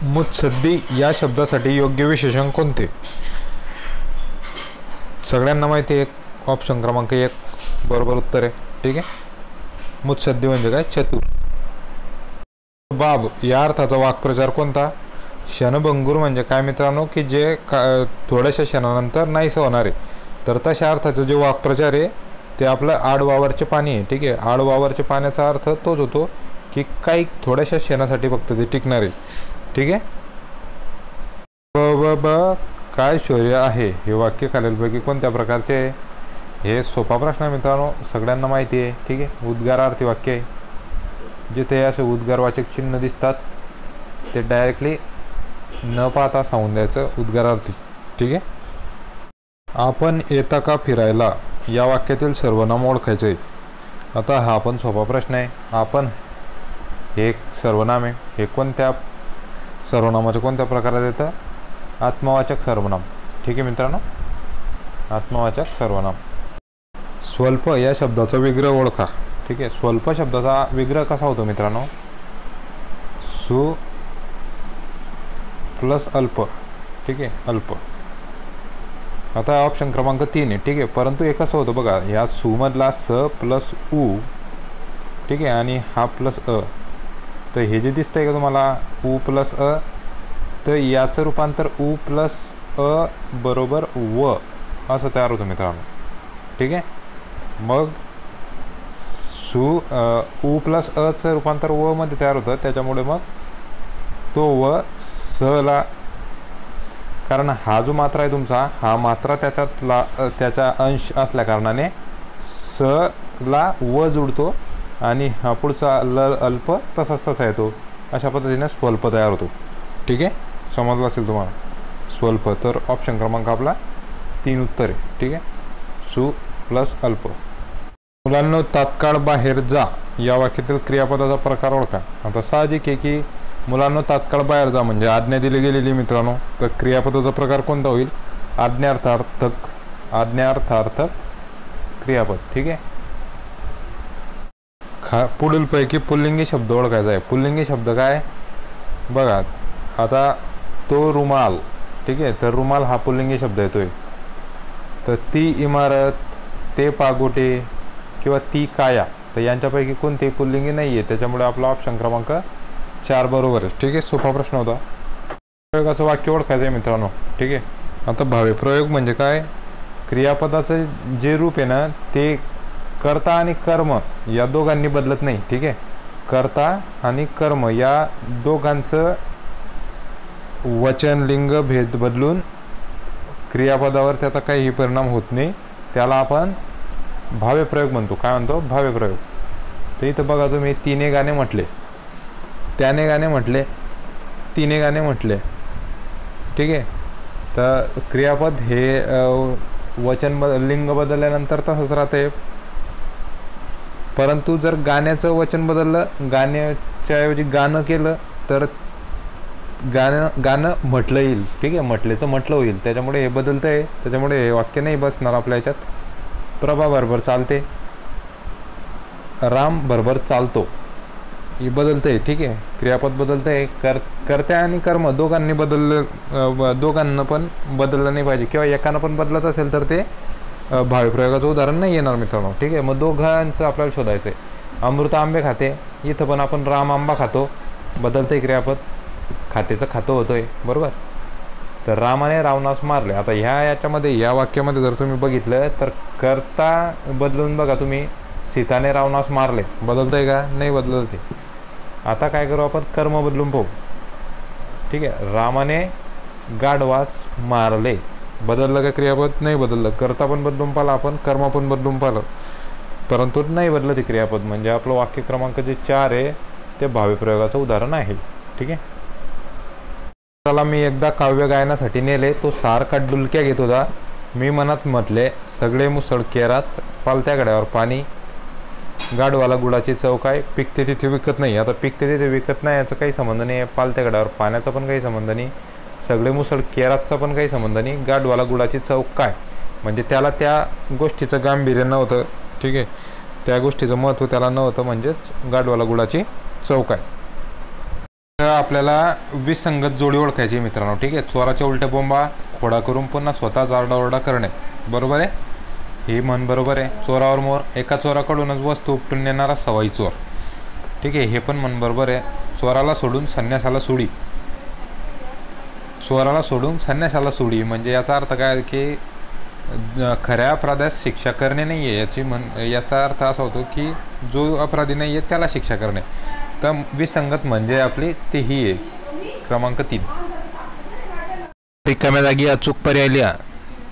मुत्सद्दी या शब्दासाठी योग्य विशेषण कोणते? सगळ्यांना माहिती आहे, ऑप्शन क्रमांक 1 बरोबर उत्तर आहे. ठीक आहे. मुत्सद्दी म्हणजे काय? चतुर. बाब या अर्थाचा वाक्प्रचार कोणता? क्षणभंगूर म्हणजे काय मित्रांनो, की जे थोड्याशा क्षणानंतर नाहीसं होणार आहे. तर तशा अर्थाचं जे वाक्प्रचार आहे ते आपलं आडवावरचे पाणी आहे. ठीक आहे. आडवावरचे पाण्याचा अर्थ तोच होतो की काही थोड्याशा क्षणासाठी फक्त ते टिकणार आहे. ठीक आहे. काय शौर्य आहे हे वाक्य खालीलपैकी कोणत्या प्रकारचे आहे? हे सोपा प्रश्न आहे मित्रांनो, सगळ्यांना माहिती आहे. ठीक आहे. उद्गारार्थी वाक्य आहे. जिथे असे उद्गारवाचक चिन्ह दिसतात ते डायरेक्टली न पाहता सांगून द्यायचं उद्गारार्थी. ठीक आहे. आपण येता का फिरायला या वाक्यातील सर्वनाम ओळखायचे. आता हा पण सोपा प्रश्न आहे. आपण हे सर्वनाम आहे, हे कोणत्या सर्वनामाच्या कोणत्या प्रकारात येतं? आत्मवाचक सर्वनाम. ठीक आहे मित्रांनो, आत्मवाचक सर्वनाम. स्वल्प या शब्दाचा विग्रह ओळखा. ठीक आहे. स्वल्प शब्दाचा विग्रह कसा होतो मित्रांनो? सु प्लस अल्प. ठीक आहे. अल्प. आता ऑप्शन क्रमांक 3 आहे. ठीक आहे. परंतु हे कसं होतं बघा, ह्या सुमधला स प्लस उ. ठीक आहे. आणि हा प्लस अ. तर हे जे दिसतंय का तुम्हाला उ प्लस अ, तर याचं रूपांतर उ प्लस अ बरोबर व असं तयार होतं मित्रांनो. ठीक आहे. मग उ प्लस अचं रूपांतर व मध्ये तयार होतं, त्याच्यामुळे मग तो व सला, कारण हा जो मात्रा आहे तुमचा, हा मात्रा त्याच्यातला त्याचा अंश असल्या कारणाने स ला व जुळतो आणि हा पुढचा ल अल्प तसाच तसा येतो. अशा पद्धतीने स्वल्प तयार होतो. ठीक आहे. समजलं असेल तुम्हाला स्वल्प. तर ऑप्शन क्रमांक आपला 3 उत्तर आहे. ठीक आहे. सु प्लस अल्प. मुलांनो तात्काळ बाहेर जा या वाक्यातील क्रियापदाचा प्रकार ओळखा. आता साहजिक आहे की मुलांनो तात्काळ बाहेर जा म्हणजे आज्ञा दिली गेलेली मित्रांनो. तर क्रियापदाचा प्रकार कोणता होईल? आज्ञार्थार्थक. आज्ञार्थार्थक क्रियापद. ठीक आहे. पुढीलपैकी पुल्लिंगी शब्द ओळखायचा आहे. पुल्लिंगी शब्द काय बघा. आता तो रुमाल. ठीक आहे. तर रुमाल हा पुल्लिंगी शब्द येतोय. तर ती इमारत, ते पागोटे किंवा ती काया, तर यांच्यापैकी कोणतेही पुल्लिंगी नाही आहे. त्याच्यामुळे आपला ऑप्शन क्रमांक 4 बरोबर आहे. ठीक आहे. सोपा प्रश्न होता. प्रयोगाचं वाक्य ओळखायचं आहे मित्रांनो. ठीक आहे. आता भावे प्रयोग म्हणजे काय? क्रियापदाचं जे रूप आहे ना ते कर्ता आणि कर्म या दोघांनी बदलत नाही. ठीक आहे. कर्ता आणि कर्म या दोघांचं वचन लिंग भेद बदलून क्रियापदावर त्याचा काहीही परिणाम होत नाही. त्याला आपण भावे प्रयोग म्हणतो. काय म्हणतो? भावे प्रयोग. तर इथं बघा तुम्ही, तिने गाणे म्हटले, त्याने गाणे म्हटले, तिने गाणे म्हटले. ठीक आहे. तर क्रियापद हे वचन लिंग बदलल्यानंतर तसंच राहते. परंतु जर गाण्याचं वचन बदललं, गाण्याच्या ऐवजी गाणं केलं तर गाणं म्हटलं येईल. ठीक आहे. म्हटलेचं म्हटलं होईल. त्याच्यामुळे हे बदलतं आहे. त्याच्यामुळे हे वाक्य नाही बसणार आपल्या ह्याच्यात. प्रभा बरोबर चालते, राम बरोबर चालतो, हे बदलतं आहे. ठीक आहे. क्रियापद बदलतं आहे. कर्त्या आणि कर्म दोघांनी दोघांना पण बदललं नाही पाहिजे. किंवा एकानं पण बदलत असेल तर ते भावी प्रयोगाचं उदाहरण नाही येणार मित्रांनो. ठीक आहे. मग दोघांचं आपल्याला शोधायचं आहे. अमृता आंबे खाते, इथं पण आपण राम आंबा खातो, बदलतंय क्रियापद. खातेचं खातं होतोय. बरोबर. तर रामाने रावणास मारले. आता याच्यामध्ये या वाक्यामध्ये जर तुम्ही बघितलं तर कर्ता बदलून बघा तुम्ही, सीताने रावणास मारले, बदलतंय का? नाही बदलत आहे. आता काय करू आपण? कर्म बदलून पाहू. ठीक आहे. रामाने गाढवास मारले, बदललं का क्रियापद? नाही बदललं. कर्ता पण बदलून पाहिलं आपण, कर्म पण बदलून पाहिलं, परंतु नाही बदलत क्रियापद. म्हणजे आपलं वाक्य क्रमांक जे 4 आहे ते भावी प्रयोगाचं उदाहरण आहे. ठीक आहे. त्याला मी एकदा काव्य गायनासाठी नेले, तो सारखा डुलक्या घेत होता. मी मनात म्हटले, सगळे मुसळ केरात, पालत्या गड्यावर पाणी, गाढवाला गुळाची चव काय, पिकते तिथे विकत नाही. आता पिकते तिथे विकत नाही याचा काही संबंध नाही. पालत्या गड्यावर पाण्याचा पण काही संबंध नाही. सगळे मुसळ केरातचा पण काही संबंध नाही. गाढवाला गुळाची चव काय म्हणजे त्याला त्या गोष्टीचं गांभीर्य नव्हतं. ठीक आहे. त्या गोष्टीचं महत्त्व त्याला नव्हतं. म्हणजेच गाढवाला गुळाची चव काय. आपल्याला विसंगत जोडी ओळखायची मित्रांनो, ठीक आहे. चोराच्या उलट्या बोंबा खोडा करून पुन्हा स्वतःच आरडाओरडा करणे, बरोबर आहे. ही म्हण बरोबर आहे. चोरावर मोर, एका चोराकडूनच वस्तू उपटून नेणारा सवाई चोर, ठीक आहे. हे पण म्हण बरोबर आहे. चोराला सोडून संन्यासाला सोडी, चोराला सोडून संन्यासाला सोडी म्हणजे याचा अर्थ काय की खऱ्या अपराधास शिक्षा करणे नाही आहे. याचा अर्थ असा होतो की जो अपराधी नाही आहे त्याला शिक्षा करणे. तर विसंगत म्हणजे आपली ते ही आहे क्रमांक 3. रिकाम्या जागी अचूक पर्याय लिहा.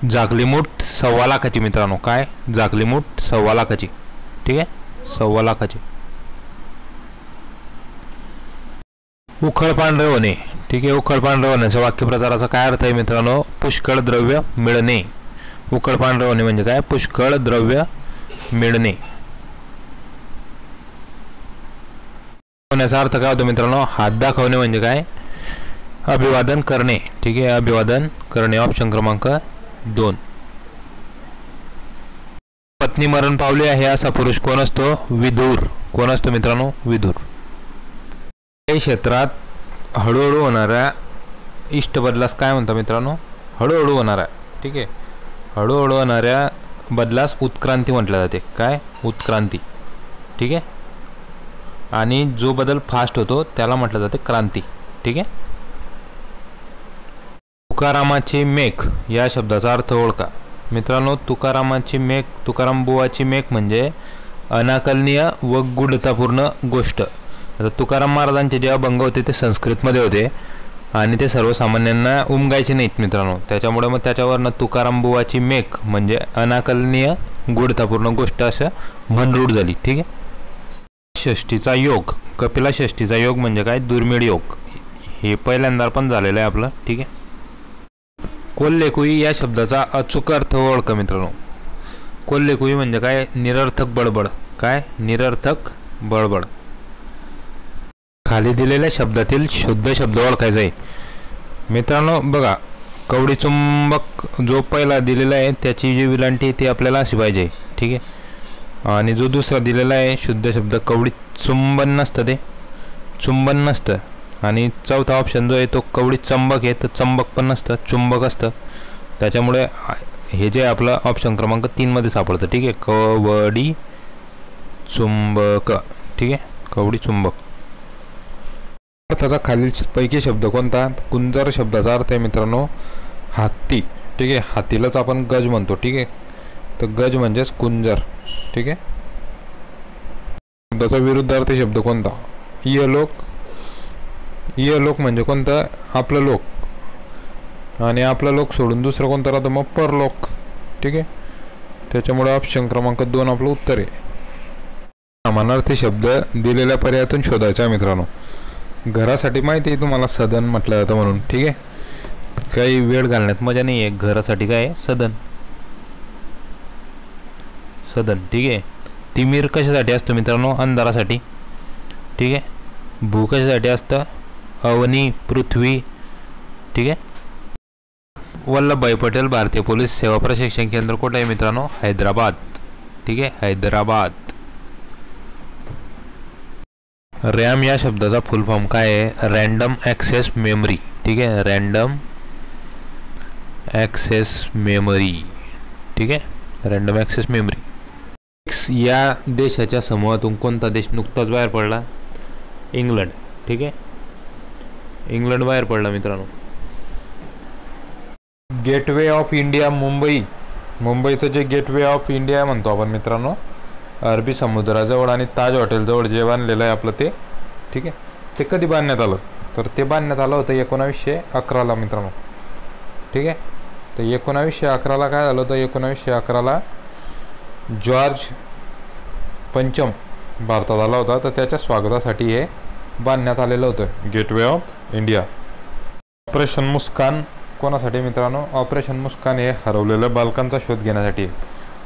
झाकली मूठ 1.25 लाखाची मित्रांनो. काय? झाकली मूठ 1.25 लाखाची, ठीक आहे. 1.25 लाखाची. उखळ पांढरे होणे, ठीक आहे. उखळ पांढरे होण्याचा वाक्यप्रचाराचा काय अर्थ आहे मित्रांनो? पुष्कळ द्रव्य मिळणे. उखळ पांढरे होणे म्हणजे काय? पुष्कळ द्रव्य मिळणे. होण्याचा अर्थ काय होतो मित्रांनो? हात दाखवणे म्हणजे काय? अभिवादन करणे, ठीक आहे. अभिवादन करणे. ऑप्शन क्रमांक 2. पत्नी मरण पावली आहे असा पुरुष कोण असतो? विदुर. कोण असतो मित्रांनो? विदुर. काही क्षेत्रात हळूहळू होणाऱ्या इष्ट बदलास काय म्हणतात मित्रांनो? हळूहळू होणाऱ्या, ठीक आहे. हळूहळू होणाऱ्या बदलास उत्क्रांती म्हटलं जाते. काय? उत्क्रांती, ठीक आहे. आणि जो बदल फास्ट होतो त्याला म्हटलं जाते क्रांती, ठीक आहे. तुकारामाची मेघ या शब्दाचा अर्थ ओळखा मित्रांनो. तुकारामाची मेघ, तुकाराम बुवाची मेघ म्हणजे अनाकलनीय व गूढतापूर्ण गोष्ट. आता तुकाराम महाराजांचे जे अभंग होते ते संस्कृतमध्ये होते आणि ते सर्वसामान्यांना उमगायचे नाहीत मित्रांनो. त्याच्यामुळे मग त्याच्यावरनं तुकाराम बुवाची मेघ म्हणजे अनाकलनीय गूढतापूर्ण गोष्ट असं म्हण रूढ झाली, ठीक आहे. षष्ठीचा योग, कपिला षष्ठीचा योग म्हणजे काय? दुर्मिळ योग. हे पहिल्यांदा पण झालेलं आहे आपलं, ठीक आहे. कोल्हेकुई या शब्दाचा अचूक अर्थ ओळखा मित्रांनो. कोल्हेकुई म्हणजे काय? निरर्थक बडबड. काय? निरर्थक बडबड. खाली दिलेल्या शब्दातील शुद्ध शब्द ओळखायचा आहे मित्रांनो. बघा, कवडी चुंबक जो पहिला दिलेला आहे त्याची जी विलांटी ती आपल्याला अशी पाहिजे, ठीक आहे. आणि जो दुसरा दिलेला आहे शुद्ध शब्द कवडी चुंबन नसतं, ते चुंबन नसतं. आणि चौथा ऑप्शन जो आहे तो कवडी चंबक आहे, तर चंबक पण नसतं, चुंबक असतं. त्याच्यामुळे हे जे आपलं ऑप्शन क्रमांक 3 मध्ये सापडतं, ठीक आहे. कवडी चुंबक, ठीक आहे. कवडी चुंबक. अर्थाचा खालील पैकी शब्द कोणता? कुंजर शब्दाचा अर्थ आहे मित्रांनो हत्ती, ठीक आहे. हातीलाच आपण गज म्हणतो, ठीक आहे. तर गज म्हणजेच कुंजर, ठीक आहे. शब्दाचा विरुद्धार्थी शब्द कोणता? इहलोक. इहलोक म्हणजे कोणतं? आपलं लोक. आणि आपला लोक सोडून दुसरं कोणतं राहतं? मग परलोक, ठीक आहे. त्याच्यामुळे ऑप्शन क्रमांक 2 आपलं उत्तर आहे. समानार्थी शब्द दिलेल्या पर्यायातून शोधायचा मित्रांनो. घरासाठी माहिती आहे तुम्हाला सदन म्हटलं जातं म्हणून, ठीक आहे. काही वेळ घालण्यात मजा नाही आहे. घरासाठी काय आहे? सदन, सदन, ठीक आहे. तिमीर कशासाठी असतं मित्रांनो? अंधारासाठी, ठीक आहे. भू कशासाठी असतं? अवनी, पृथ्वी, ठीक आहे. वल्लभभाई पटेल भारतीय पोलीस सेवा प्रशिक्षण केंद्र कुठे आहे मित्रांनो? हैदराबाद, ठीक आहे. हैदराबाद. रॅम या शब्दाचा फुल फॉर्म काय आहे? रँडम ॲक्सेस मेमरी, ठीक आहे. रँडम ॲक्सेस मेमरी, ठीक आहे. Random access memory. या देशाच्या समूहातून कोणता देश नुकताच बाहेर पडला? इंग्लंड, ठीक आहे. इंग्लंड बाहेर पडला मित्रांनो. Gateway of India Mumbai. मुंबईचं जे गेटवे ऑफ इंडिया म्हणतो आपण मित्रांनो, अरबी समुद्राजवळ आणि ताज हॉटेलजवळ जे बांधलेलं आहे आपलं ते, ठीक आहे. ते कधी बांधण्यात आलं? तर ते बांधण्यात आलं होतं 1911ला मित्रांनो, ठीक आहे. तर 1911ला काय झालं होतं? 1911ला जॉर्ज पंचम भारतात आला होता, तर त्याच्या स्वागतासाठी हे बांधण्यात आलेलं होतं गेटवे ऑफ इंडिया. ऑपरेशन मुस्कान कोणासाठी मित्रांनो? ऑपरेशन मुस्कान हे हरवलेल्या बालकांचा शोध घेण्यासाठी.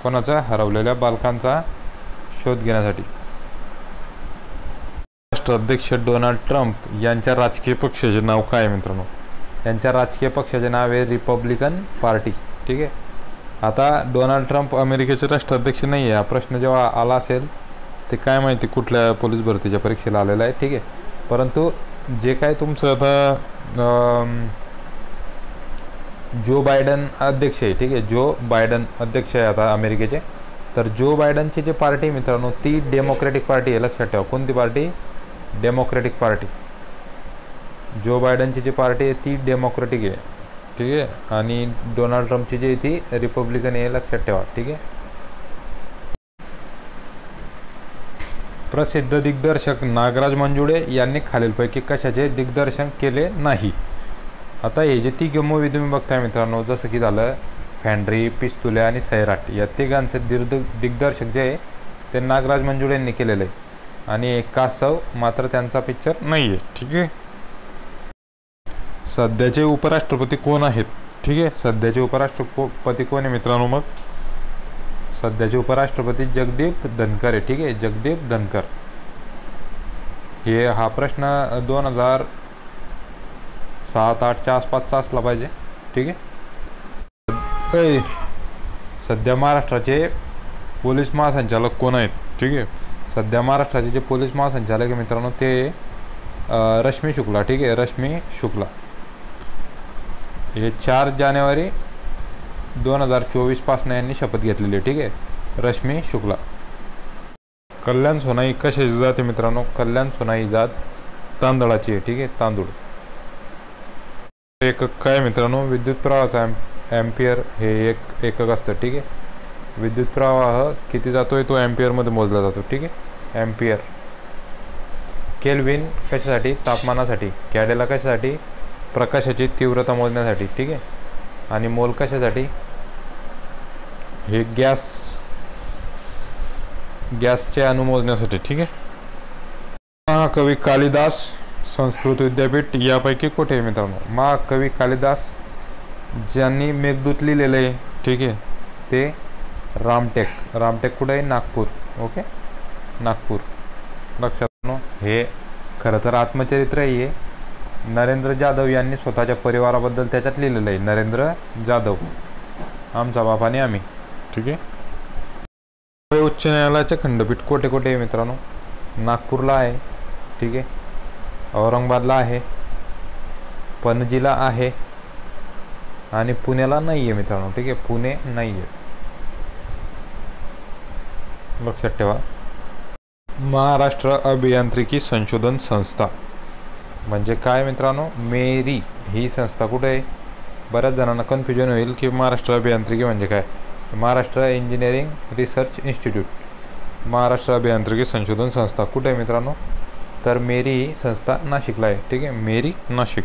कोणाचा? हरवलेल्या बालकांचा शोध घेण्यासाठी. राष्ट्राध्यक्ष डोनाल्ड ट्रम्प यांच्या राजकीय पक्षाचे नाव काय आहे मित्रांनो? यांच्या राजकीय पक्षाचे नाव आहे रिपब्लिकन पार्टी, ठीक आहे. आता डोनाल्ड ट्रम्प अमेरिकेचे राष्ट्राध्यक्ष नाही आहे. हा प्रश्न जेव्हा आला असेल ते काय माहिती कुठल्या पोलीस भरतीच्या परीक्षेला आलेला आहे, ठीक आहे. परंतु जे काय तुमचं आता जो बायडन अध्यक्ष आहे, ठीक आहे, जो बायडन अध्यक्ष आहे आता अमेरिकेचे, तर जो बायडनची जी पार्टी मित्रांनो ती डेमोक्रॅटिक पार्टी आहे, लक्षात ठेवा. कोणती पार्टी? Democratic party. जो बायडनची जी पार्टी आहे ती डेमोक्रॅटिक आहे, ठीक आहे, आणि डोनाल्ड ट्रम्पची जी आहे ती रिपब्लिकन आहे, लक्षात ठेवा, ठीक आहे. प्रसिद्ध दिग्दर्शक नागराज मंजुळे यांनी खालीलपैकी कशाचे दिग्दर्शन केले नाही? आता हे जे तिघे मूवी तुम्ही बघताय मित्रांनो, जसं की झालं फॅन्ड्री, पिस्तुले आणि सैराट, या तिघांचे दिग्दर्शक जे आहे ते नागराज मंजुळे यांनी केलेलं आहे. आणि कासव मात्र त्यांचा पिक्चर नाही आहे, ठीक आहे. सध्याचे उपराष्ट्रपती कोण आहेत? ठीक आहे, सध्याचे उपराष्ट्रपती कोण आहे मित्रांनो? मग सध्याचे उपराष्ट्रपती जगदीप धनकर आहे, ठीक आहे, जगदीप धनकर. हे हा प्रश्न 2007-08च्या आसपासचा असला पाहिजे, ठीक आहे. सध्या महाराष्ट्राचे पोलीस महासंचालक कोण आहेत? ठीक आहे, सध्या महाराष्ट्राचे जे पोलीस महासंचालक आहे मित्रांनो ते रश्मी शुक्ला, ठीक आहे, रश्मी शुक्ला. हे 4 जानेवारी 2024 पासून यांनी शपथ घेतलेली आहे, ठीक आहे, रश्मी शुक्ला. कल्याण सोनाई कशाची जात आहे मित्रांनो? कल्याण सोनाई जात तांदळाची आहे, ठीक आहे, तांदूळ. एकक काय मित्रांनो? विद्युत प्रवाहाचा ॲम्पियर हे एक एकक असतं, ठीक आहे. विद्युत प्रवाह किती जातोय तो ॲम्पियरमध्ये मोजला जातो, ठीक आहे, ॲम्पियर. केल्विन कशासाठी? तापमानासाठी. कॅडेला कशासाठी? प्रकाशाची तीव्रता मोजण्यासाठी, ठीक आहे. आणि मोल कशासाठी? हे गॅसचे अणु मोजण्यासाठी, ठीक आहे. महाकवी कालिदास संस्कृत विद्यापीठ यापैकी कुठे आहे मित्रांनो? महाकवी कालिदास ज्यांनी मेघदूत लिहिलेलं आहे, ठीक आहे, ते रामटेक. रामटेक कुठे आहे? नागपूर. ओके, नागपूर. लक्षात. हे खरं तर आत्मचरित्र आहे. नरेंद्र जाधव यांनी स्वतःच्या परिवाराबद्दल त्याच्यात लिहिलेलं आहे. नरेंद्र जाधव, आमचा बाप आणि आम्ही, ठीक आहे. उच्च न्यायालयाचे खंडपीठ कोठे कोठे आहे मित्रांनो? नागपूरला आहे, ठीक आहे, औरंगाबादला आहे, पणजीला आहे आणि पुण्याला नाही आहे मित्रांनो, ठीक आहे, पुणे नाही आहे, लक्षात ठेवा. महाराष्ट्र अभियांत्रिकी संशोधन संस्था म्हणजे काय मित्रांनो? मेरी ही संस्था कुठे आहे? बऱ्याच जणांना कन्फ्युजन होईल की महाराष्ट्र अभियांत्रिकी म्हणजे काय. Maharashtra engineering research institute, Maharashtra अभियांत्रिकी संशोधन संस्था कुठे आहे मित्रांनो? तर मेरी ही संस्था नाशिकला आहे, ठीक आहे, मेरी नाशिक.